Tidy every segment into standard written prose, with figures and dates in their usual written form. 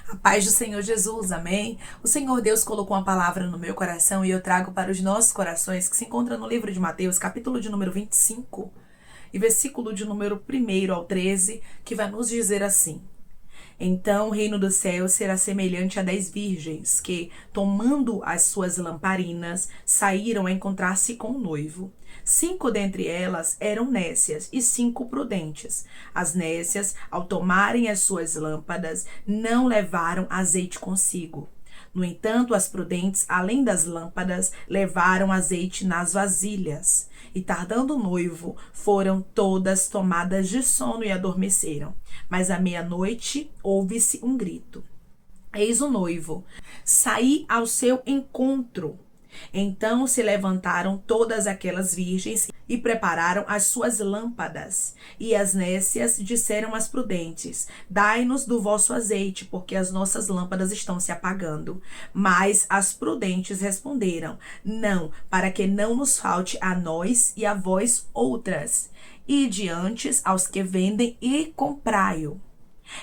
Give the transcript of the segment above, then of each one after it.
A paz do Senhor Jesus, amém? O Senhor Deus colocou uma palavra no meu coração e eu trago para os nossos corações, que se encontra no livro de Mateus, capítulo de número 25, e versículo de número 1 ao 13, que vai nos dizer assim: Então o reino dos céus será semelhante a 10 virgens que, tomando as suas lamparinas, saíram a encontrar-se com o noivo. 5 dentre elas eram nécias e 5 prudentes. As nécias, ao tomarem as suas lâmpadas, não levaram azeite consigo. No entanto, as prudentes, além das lâmpadas, levaram azeite nas vasilhas. E tardando o noivo, foram todas tomadas de sono e adormeceram. Mas à meia-noite ouve-se um grito: Eis o noivo, saí ao seu encontro. Então se levantaram todas aquelas virgens e prepararam as suas lâmpadas. E as nécias disseram às prudentes: Dai-nos do vosso azeite, porque as nossas lâmpadas estão se apagando. Mas as prudentes responderam: Não, para que não nos falte a nós e a vós outras. Ide antes aos que vendem e comprai-o.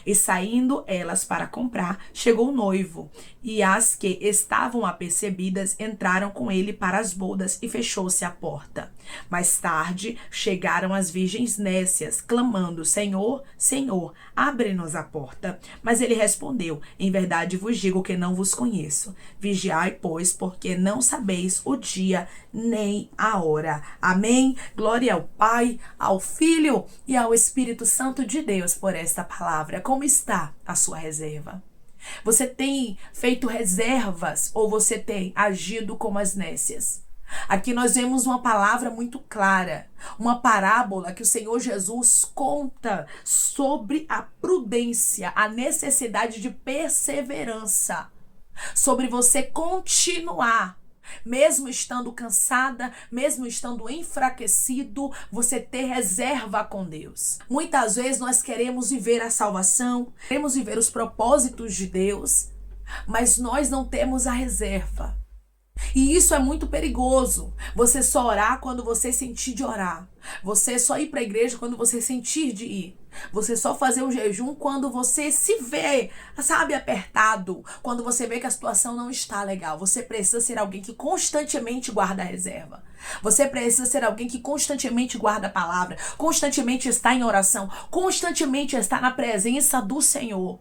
E saindo elas para comprar, chegou o noivo, e as que estavam apercebidas entraram com ele para as bodas, e fechou-se a porta. Mais tarde chegaram as virgens nécias, clamando: Senhor, Senhor, abre-nos a porta. Mas ele respondeu: Em verdade vos digo que não vos conheço. Vigiai, pois, porque não sabeis o dia nem a hora. Amém? Glória ao Pai, ao Filho e ao Espírito Santo de Deus por esta palavra. Como está a sua reserva? Você tem feito reservas ou você tem agido como as nécias? Aqui nós vemos uma palavra muito clara, uma parábola que o Senhor Jesus conta sobre a prudência, a necessidade de perseverança, sobre você continuar. Mesmo estando cansada, mesmo estando enfraquecido, você ter reserva com Deus. Muitas vezes nós queremos viver a salvação, queremos viver os propósitos de Deus, mas nós não temos a reserva. E isso é muito perigoso. Você só orar quando você sentir de orar. Você só ir para a igreja quando você sentir de ir. Você só fazer o jejum quando você se vê, sabe, apertado. Quando você vê que a situação não está legal. Você precisa ser alguém que constantemente guarda a reserva. Você precisa ser alguém que constantemente guarda a palavra. Constantemente está em oração. Constantemente está na presença do Senhor.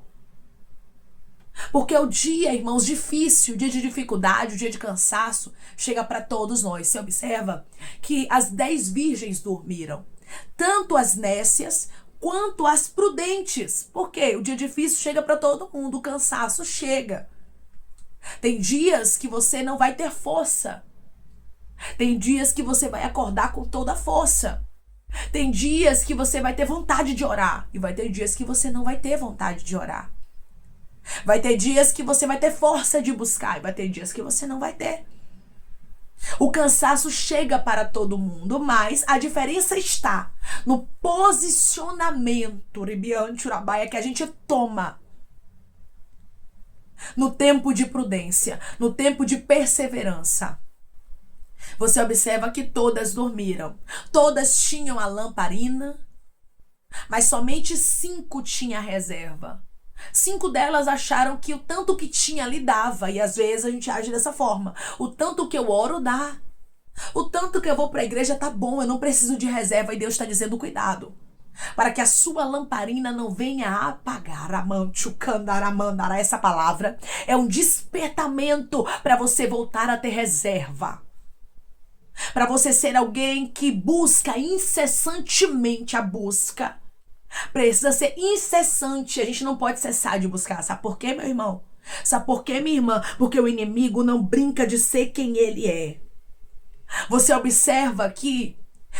Porque o dia, irmãos, difícil, o dia de dificuldade, o dia de cansaço, chega para todos nós. Você observa que as 10 virgens dormiram. Tanto as nécias quanto as prudentes. Porque o dia difícil chega para todo mundo, o cansaço chega. Tem dias que você não vai ter força. Tem dias que você vai acordar com toda a força. Tem dias que você vai ter vontade de orar. E vai ter dias que você não vai ter vontade de orar. Vai ter dias que você vai ter força de buscar e vai ter dias que você não vai ter. O cansaço chega para todo mundo, mas a diferença está no posicionamento, Ribiante Urabaia, que a gente toma no tempo de prudência, no tempo de perseverança. Você observa que todas dormiram, todas tinham a lamparina, mas somente 5 tinham reserva. 5 delas acharam que o tanto que tinha ali dava. E às vezes a gente age dessa forma. O tanto que eu oro dá. O tanto que eu vou para a igreja tá bom. Eu não preciso de reserva. E Deus está dizendo: cuidado, para que a sua lamparina não venha a apagar. Essa palavra é um despertamento para você voltar a ter reserva. Para você ser alguém que busca incessantemente a busca. Precisa ser incessante. A gente não pode cessar de buscar. Sabe por quê, meu irmão? Sabe por quê, minha irmã? Porque o inimigo não brinca de ser quem ele é. Você observa aqui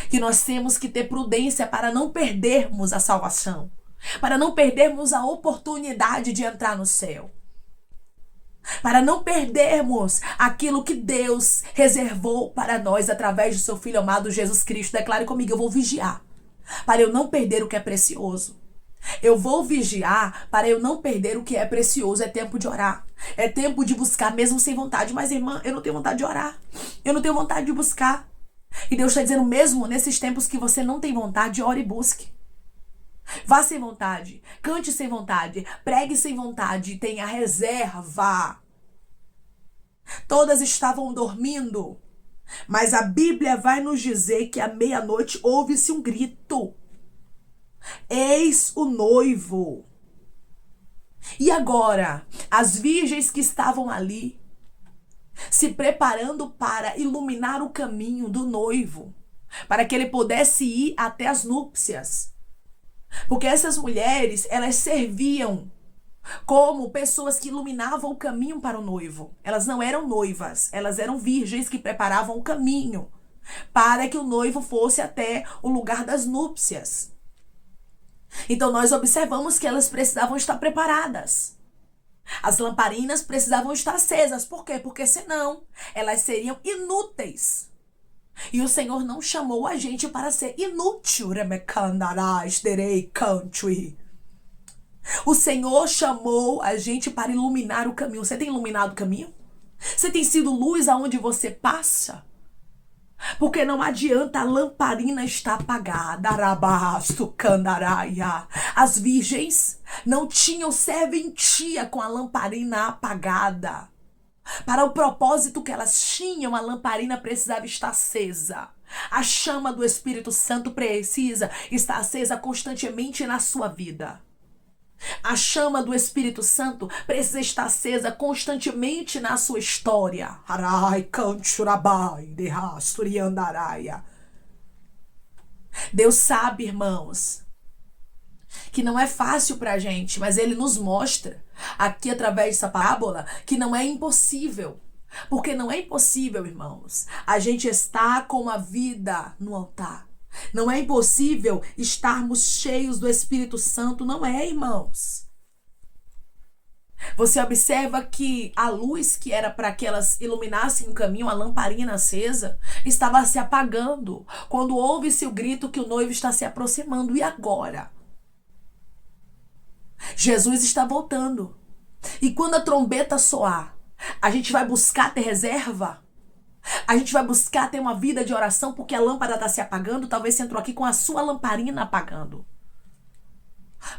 que nós temos que ter prudência para não perdermos a salvação, para não perdermos a oportunidade de entrar no céu, para não perdermos aquilo que Deus reservou para nós através do seu Filho amado Jesus Cristo. Declare comigo: eu vou vigiar para eu não perder o que é precioso. Eu vou vigiar para eu não perder o que é precioso. É tempo de orar. É tempo de buscar mesmo sem vontade. Mas, irmã, eu não tenho vontade de orar. Eu não tenho vontade de buscar. E Deus está dizendo: mesmo nesses tempos que você não tem vontade, ore e busque. Vá sem vontade, cante sem vontade, pregue sem vontade, tenha reserva. Todas estavam dormindo, mas a Bíblia vai nos dizer que à meia-noite houve-se um grito. Eis o noivo. E agora, as virgens que estavam ali, se preparando para iluminar o caminho do noivo, para que ele pudesse ir até as núpcias. Porque essas mulheres, elas serviam como pessoas que iluminavam o caminho para o noivo. Elas não eram noivas, elas eram virgens que preparavam o caminho para que o noivo fosse até o lugar das núpcias. Então nós observamos que elas precisavam estar preparadas. As lamparinas precisavam estar acesas. Por quê? Porque senão elas seriam inúteis. E o Senhor não chamou a gente para ser inútil. O Senhor chamou a gente para iluminar o caminho. Você tem iluminado o caminho? Você tem sido luz aonde você passa? Porque não adianta a lamparina estar apagada. As virgens não tinham serventia com a lamparina apagada. Para o propósito que elas tinham, a lamparina precisava estar acesa. A chama do Espírito Santo precisa estar acesa constantemente na sua vida. A chama do Espírito Santo precisa estar acesa constantemente na sua história. Deus sabe, irmãos, que não é fácil pra gente, mas Ele nos mostra aqui através dessa parábola que não é impossível. Porque não é impossível, irmãos, a gente estar com a vida no altar. Não é impossível estarmos cheios do Espírito Santo, não é, irmãos. Você observa que a luz que era para que elas iluminassem o caminho, a lamparina acesa, estava se apagando quando houve-se o grito que o noivo está se aproximando. E agora? Jesus está voltando. E quando a trombeta soar, a gente vai buscar ter reserva? A gente vai buscar ter uma vida de oração porque a lâmpada está se apagando? Talvez você entrou aqui com a sua lamparina apagando.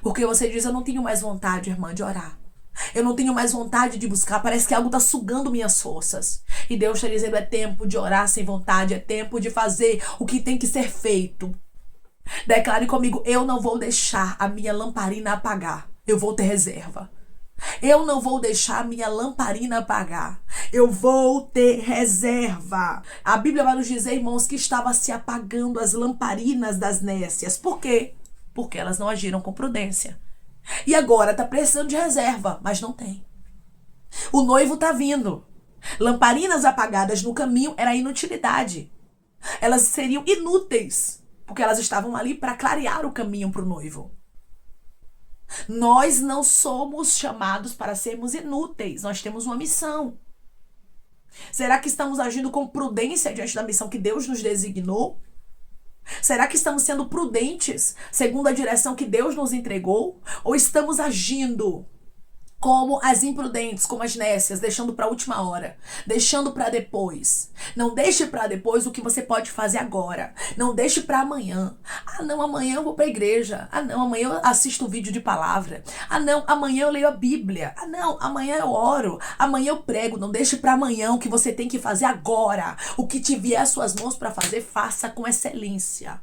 Porque você diz, eu não tenho mais vontade, irmã, de orar. Eu não tenho mais vontade de buscar. Parece que algo está sugando minhas forças. E Deus está dizendo, é tempo de orar sem vontade. É tempo de fazer o que tem que ser feito. Declare comigo, eu não vou deixar a minha lamparina apagar. Eu vou ter reserva. Eu não vou deixar a minha lamparina apagar. Eu vou ter reserva. A Bíblia vai nos dizer, irmãos, que estava se apagando as lamparinas das nécias. Por quê? Porque elas não agiram com prudência. E agora está precisando de reserva, mas não tem. O noivo está vindo. Lamparinas apagadas no caminho era inutilidade. Elas seriam inúteis, porque elas estavam ali para clarear o caminho para o noivo. Nós não somos chamados para sermos inúteis. Nós temos uma missão. Será que estamos agindo com prudência diante da missão que Deus nos designou? Será que estamos sendo prudentes segundo a direção que Deus nos entregou? Ou estamos agindo como as imprudentes, como as nécias, deixando para a última hora, deixando para depois? Não deixe para depois o que você pode fazer agora. Não deixe para amanhã. Ah, não, amanhã eu vou para a igreja. Ah, não, amanhã eu assisto vídeo de palavra. Ah, não, amanhã eu leio a Bíblia. Ah, não, amanhã eu oro. Amanhã eu prego. Não deixe para amanhã o que você tem que fazer agora. O que te vier às suas mãos para fazer, faça com excelência.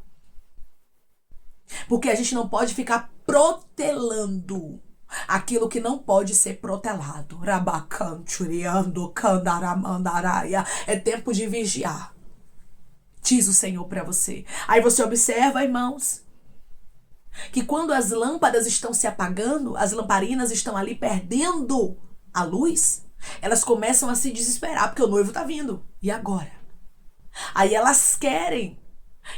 Porque a gente não pode ficar protelando aquilo que não pode ser protelado. É tempo de vigiar, diz o Senhor para você. Aí você observa, irmãos, que quando as lâmpadas estão se apagando, as lamparinas estão ali perdendo a luz, elas começam a se desesperar, porque o noivo está vindo. E agora? Aí elas querem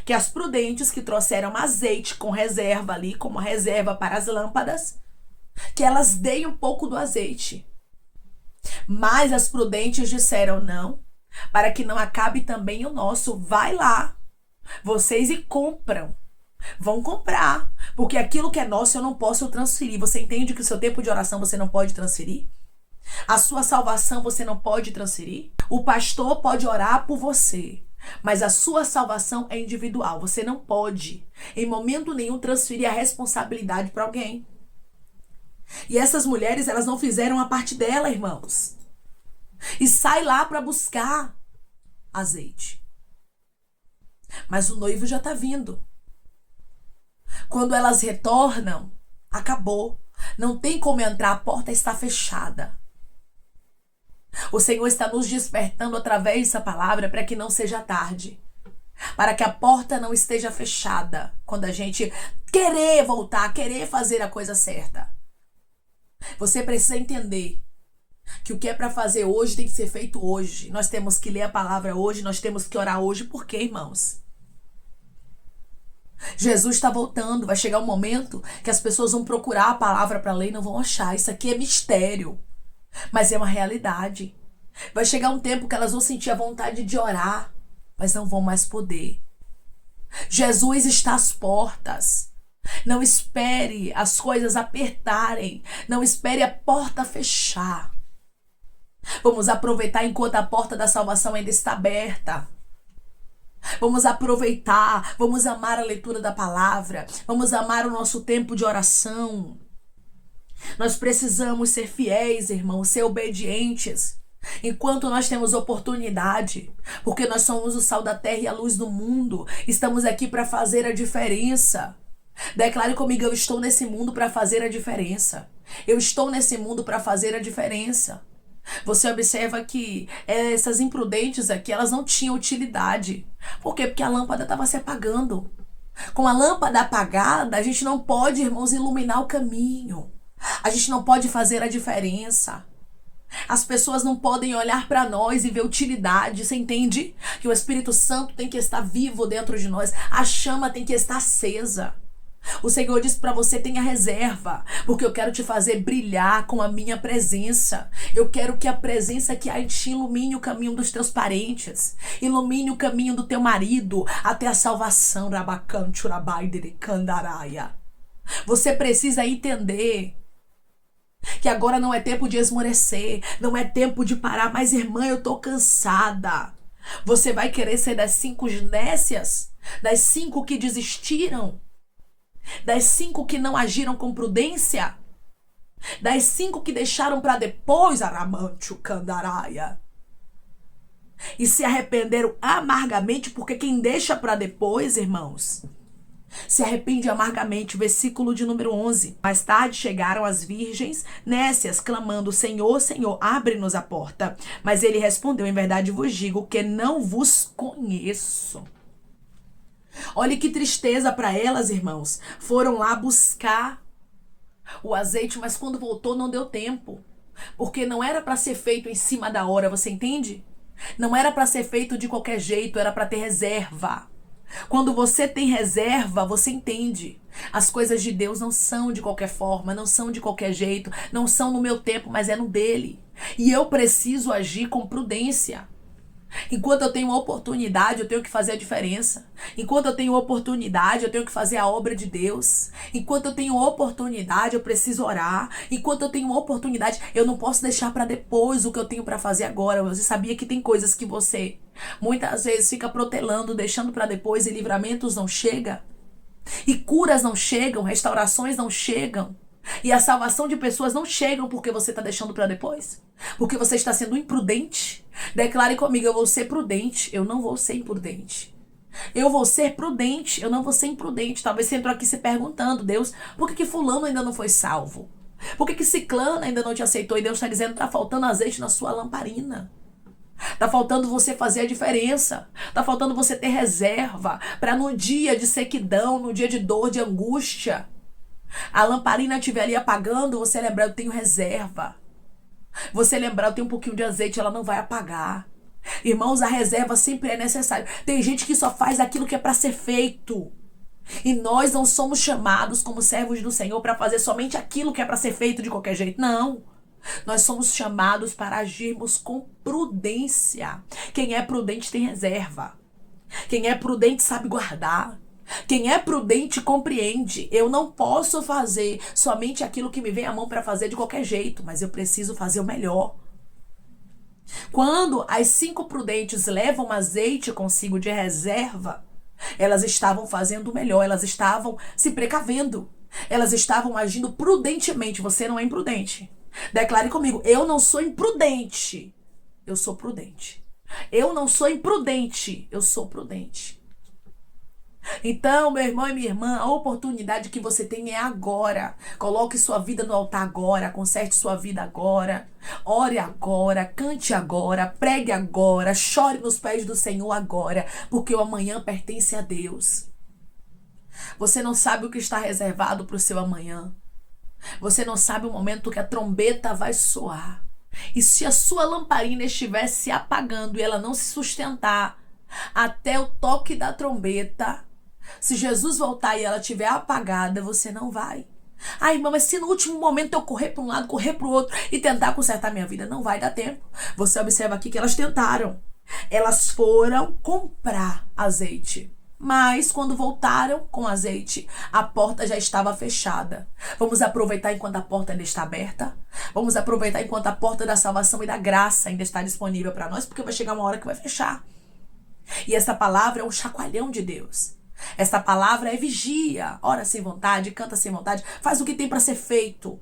que as prudentes que trouxeram azeite com reserva ali, como reserva para as lâmpadas, que elas deem um pouco do azeite. Mas as prudentes disseram não, para que não acabe também o nosso. Vai lá, vocês e compram. Vão comprar, porque aquilo que é nosso eu não posso transferir. Você entende que o seu tempo de oração você não pode transferir? A sua salvação você não pode transferir? O pastor pode orar por você, Mas a sua salvação é individual. Você não pode, em momento nenhum, transferir a responsabilidade para alguém. E essas mulheres, elas não fizeram a parte dela, irmãos. E sai lá para buscar azeite. Mas o noivo já está vindo. Quando elas retornam, acabou. Não tem como entrar, a porta está fechada. O Senhor está nos despertando através dessa palavra para que não seja tarde. Para que a porta não esteja fechada quando a gente querer voltar, querer fazer a coisa certa. Você precisa entender que o que é para fazer hoje tem que ser feito hoje. Nós temos que ler a palavra hoje, nós temos que orar hoje. Por quê, irmãos? Jesus está voltando. Vai chegar um momento que as pessoas vão procurar a palavra para ler e não vão achar. Isso aqui é mistério. Mas é uma realidade. Vai chegar um tempo que elas vão sentir a vontade de orar, mas não vão mais poder. Jesus está às portas. Não espere as coisas apertarem. Não espere a porta fechar. Vamos aproveitar enquanto a porta da salvação ainda está aberta. Vamos aproveitar, vamos amar a leitura da palavra, vamos amar o nosso tempo de oração. Nós precisamos ser fiéis, irmãos, ser obedientes, enquanto nós temos oportunidade, porque nós somos o sal da terra e a luz do mundo. Estamos aqui para fazer a diferença. Declare comigo: eu estou nesse mundo para fazer a diferença. Eu estou nesse mundo para fazer a diferença. Você observa que essas imprudentes aqui, elas não tinham utilidade. Por quê? Porque a lâmpada estava se apagando. Com a lâmpada apagada, a gente não pode, irmãos, iluminar o caminho. A gente não pode fazer a diferença. As pessoas não podem olhar para nós e ver utilidade. Você entende? Que o Espírito Santo tem que estar vivo dentro de nós. A chama tem que estar acesa. O Senhor disse para você: tenha reserva, porque eu quero te fazer brilhar com a minha presença. Eu quero que a presença que há em ti ilumine o caminho dos teus parentes, ilumine o caminho do teu marido até a salvação. Você precisa entender que agora não é tempo de esmorecer, não é tempo de parar. Mas, irmã, eu tô cansada. Você vai querer ser das 5 nécias? Das 5 que desistiram? Das 5 que não agiram com prudência? Das 5 que deixaram para depois, Aramancho Candaraia, e se arrependeram amargamente? Porque quem deixa para depois, irmãos, se arrepende amargamente. Versículo de número 11. Mais tarde chegaram as virgens nécias, clamando: Senhor, Senhor, abre-nos a porta. Mas ele respondeu: em verdade vos digo que não vos conheço. Olha que tristeza para elas, irmãos. Foram lá buscar o azeite, mas quando voltou não deu tempo. Porque não era para ser feito em cima da hora, você entende? Não era para ser feito de qualquer jeito, era para ter reserva. Quando você tem reserva, você entende. As coisas de Deus não são de qualquer forma, não são de qualquer jeito, não são no meu tempo, mas é no dele. E eu preciso agir com prudência. Enquanto eu tenho oportunidade, eu tenho que fazer a diferença. Enquanto eu tenho oportunidade, eu tenho que fazer a obra de Deus. Enquanto eu tenho oportunidade, eu preciso orar. Enquanto eu tenho oportunidade, eu não posso deixar para depois o que eu tenho para fazer agora. Você sabia que tem coisas que você muitas vezes fica protelando, deixando para depois, e livramentos não chegam? E curas não chegam, restaurações não chegam. E a salvação de pessoas não chegam porque você está deixando para depois? Porque você está sendo imprudente? Declare comigo: eu vou ser prudente, eu não vou ser imprudente. Eu vou ser prudente, eu não vou ser imprudente. Talvez você entrou aqui se perguntando: Deus, por que fulano ainda não foi salvo? Por que ciclano ainda não te aceitou? E Deus está dizendo: está faltando azeite na sua lamparina. Tá faltando você fazer a diferença. Tá faltando você ter reserva para no dia de sequidão, no dia de dor, de angústia, a lamparina estiver ali apagando, você lembrar: eu tenho reserva. Você lembrar: eu tenho um pouquinho de azeite, ela não vai apagar. Irmãos, a reserva sempre é necessária. Tem gente que só faz aquilo que é para ser feito. E nós não somos chamados como servos do Senhor para fazer somente aquilo que é para ser feito de qualquer jeito. Não. Nós somos chamados para agirmos com prudência. Quem é prudente tem reserva. Quem é prudente sabe guardar. Quem é prudente compreende. Eu não posso fazer somente aquilo que me vem à mão para fazer de qualquer jeito, mas eu preciso fazer o melhor. Quando as 5 prudentes levam azeite consigo de reserva, elas estavam fazendo o melhor, elas estavam se precavendo, elas estavam agindo prudentemente. Você não é imprudente. Declare comigo: eu não sou imprudente, eu sou prudente. Eu não sou imprudente, eu sou prudente. Então, meu irmão e minha irmã, a oportunidade que você tem é agora. Coloque sua vida no altar agora, conserte sua vida agora. Ore agora, cante agora, pregue agora, chore nos pés do Senhor agora, porque o amanhã pertence a Deus. Você não sabe o que está reservado para o seu amanhã. Você não sabe o momento que a trombeta vai soar. E se a sua lamparina estiver se apagando e ela não se sustentar até o toque da trombeta, se Jesus voltar e ela estiver apagada, você não vai. Ai, irmã, mas se no último momento eu correr para um lado, correr para o outro e tentar consertar minha vida, não vai dar tempo. Você observa aqui que elas tentaram. Elas foram comprar azeite. Mas quando voltaram com azeite, a porta já estava fechada. Vamos aproveitar enquanto a porta ainda está aberta. Vamos aproveitar enquanto a porta da salvação e da graça ainda está disponível para nós, porque vai chegar uma hora que vai fechar. E essa palavra é um chacoalhão de Deus. Essa palavra é vigia. Ora sem vontade, canta sem vontade, faz o que tem para ser feito,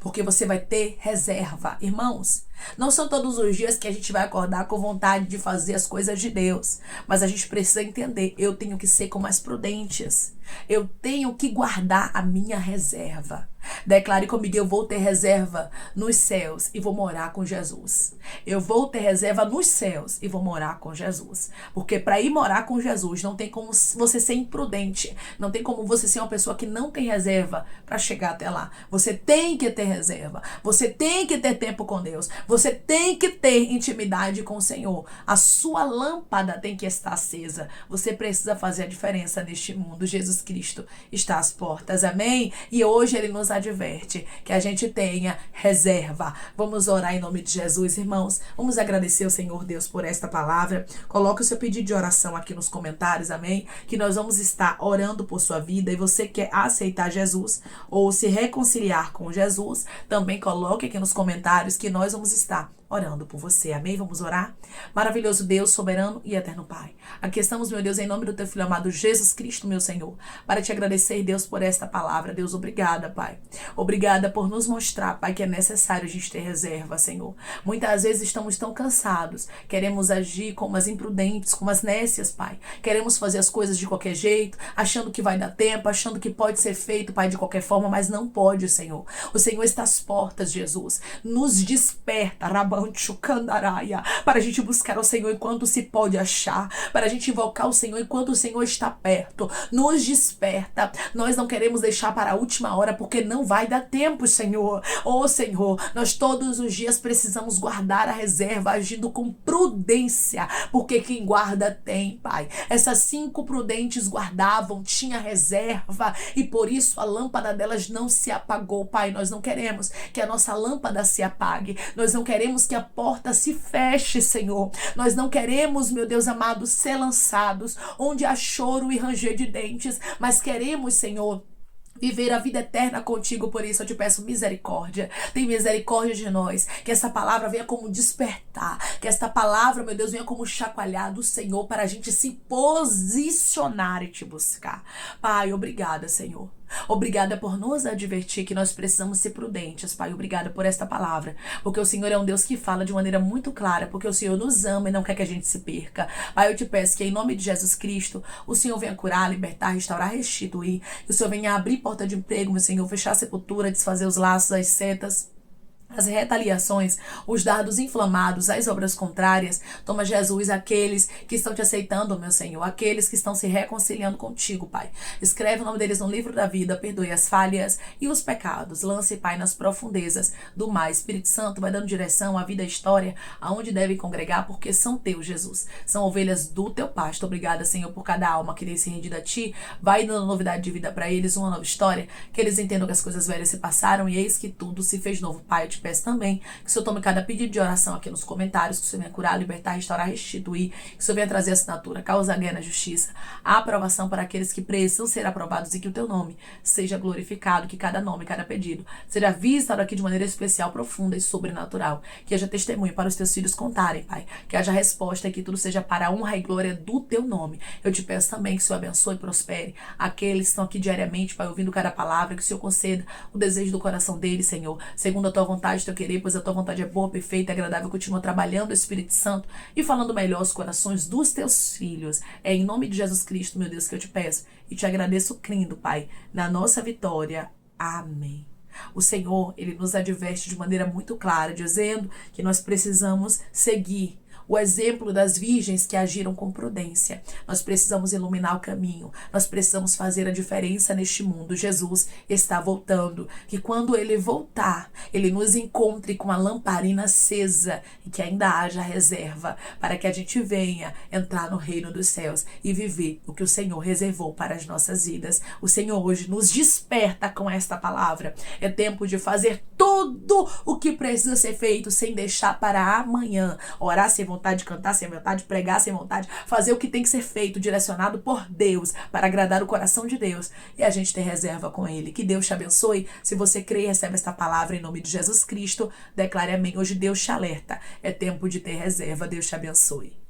porque você vai ter reserva. Irmãos, não são todos os dias que a gente vai acordar com vontade de fazer as coisas de Deus, mas a gente precisa entender: eu tenho que ser como as prudentes, eu tenho que guardar a minha reserva. Declare comigo: eu vou ter reserva nos céus e vou morar com Jesus. Eu vou ter reserva nos céus e vou morar com Jesus. Porque para ir morar com Jesus, não tem como você ser imprudente. Não tem como você ser uma pessoa que não tem reserva para chegar até lá. Você tem que ter reserva. Você tem que ter tempo com Deus. Você tem que ter intimidade com o Senhor. A sua lâmpada tem que estar acesa. Você precisa fazer a diferença neste mundo. Jesus Cristo está às portas. Amém? E hoje Ele nos adverte que a gente tenha reserva. Vamos orar em nome de Jesus, irmãos. Vamos agradecer ao Senhor Deus por esta palavra. Coloque o seu pedido de oração aqui nos comentários, amém? Que nós vamos estar orando por sua vida. E você quer aceitar Jesus ou se reconciliar com Jesus, também coloque aqui nos comentários que nós vamos estar orando por você, amém? Vamos orar? Maravilhoso Deus, soberano e eterno Pai, aqui estamos, meu Deus, em nome do teu Filho amado Jesus Cristo, meu Senhor, para te agradecer, Deus, por esta palavra. Deus, obrigada, Pai. Obrigada por nos mostrar, Pai, que é necessário a gente ter reserva, Senhor. Muitas vezes estamos tão cansados, queremos agir como as imprudentes, como as nécias, Pai. Queremos fazer as coisas de qualquer jeito, achando que vai dar tempo, achando que pode ser feito, Pai, de qualquer forma, mas não pode, Senhor. O Senhor está às portas, Jesus. Nos desperta, para a gente buscar o Senhor enquanto se pode achar, para a gente invocar o Senhor enquanto o Senhor está perto. Nos desperta. Nós não queremos deixar para a última hora, porque não vai dar tempo, Senhor. Oh, Senhor, nós todos os dias precisamos guardar a reserva, agindo com prudência, porque quem guarda tem, Pai. Essas 5 prudentes guardavam, tinha reserva, e por isso a lâmpada delas não se apagou, Pai. Nós não queremos que a nossa lâmpada se apague. Nós não queremos que a porta se feche, Senhor. Nós não queremos, meu Deus amado, ser lançados onde há choro e ranger de dentes, mas queremos, Senhor, viver a vida eterna contigo. Por isso eu te peço misericórdia. Tem misericórdia de nós. Que essa palavra venha como despertar. Que esta palavra, meu Deus, venha como chacoalhar do Senhor para a gente se posicionar e te buscar. Pai, obrigada, Senhor. Obrigada por nos advertir que nós precisamos ser prudentes, Pai. Obrigada por esta palavra, porque o Senhor é um Deus que fala de maneira muito clara, porque o Senhor nos ama e não quer que a gente se perca. Pai, eu te peço que em nome de Jesus Cristo, o Senhor venha curar, libertar, restaurar, restituir, que o Senhor venha abrir porta de emprego, meu Senhor, fechar a sepultura, desfazer os laços, as setas, as retaliações, os dardos inflamados, as obras contrárias. Toma, Jesus, aqueles que estão te aceitando, meu Senhor, aqueles que estão se reconciliando contigo, Pai. Escreve o nome deles no livro da vida, perdoe as falhas e os pecados. Lance, Pai, nas profundezas do mar. Espírito Santo, vai dando direção à vida e à história, aonde devem congregar, porque são teus, Jesus. São ovelhas do teu pasto. Obrigada, Senhor, por cada alma que tem se rendido a ti. Vai dando novidade de vida para eles, uma nova história, que eles entendam que as coisas velhas se passaram e eis que tudo se fez novo, Pai. Eu te peço também que o Senhor tome cada pedido de oração aqui nos comentários, que o Senhor venha curar, libertar, restaurar, restituir, que o Senhor venha trazer assinatura, causa guerra na justiça, a aprovação para aqueles que precisam ser aprovados e que o teu nome seja glorificado, que cada nome, cada pedido seja visitado aqui de maneira especial, profunda e sobrenatural, que haja testemunho para os teus filhos contarem, Pai, que haja resposta e que tudo seja para a honra e glória do teu nome. Eu te peço também que o Senhor abençoe e prospere aqueles que estão aqui diariamente, Pai, ouvindo cada palavra, que o Senhor conceda o desejo do coração deles, Senhor, segundo a tua vontade, teu querer, pois a tua vontade é boa, perfeita e agradável. Continua trabalhando o Espírito Santo e falando melhor os corações dos teus filhos. É em nome de Jesus Cristo, meu Deus, que eu te peço e te agradeço crendo, Pai, na nossa vitória. Amém. O Senhor, Ele nos adverte de maneira muito clara, dizendo que nós precisamos seguir o exemplo das virgens que agiram com prudência. Nós precisamos iluminar o caminho. Nós precisamos fazer a diferença neste mundo. Jesus está voltando. Que quando Ele voltar, Ele nos encontre com a lamparina acesa e que ainda haja reserva para que a gente venha entrar no reino dos céus e viver o que o Senhor reservou para as nossas vidas. O Senhor hoje nos desperta com esta palavra. É tempo de fazer tudo o que precisa ser feito sem deixar para amanhã. Orar sem vontade, cantar sem vontade, pregar sem vontade, fazer o que tem que ser feito, direcionado por Deus, para agradar o coração de Deus, e a gente ter reserva com Ele. Que Deus te abençoe. Se você crê e recebe esta palavra em nome de Jesus Cristo, declare amém. Hoje Deus te alerta. É tempo de ter reserva. Deus te abençoe.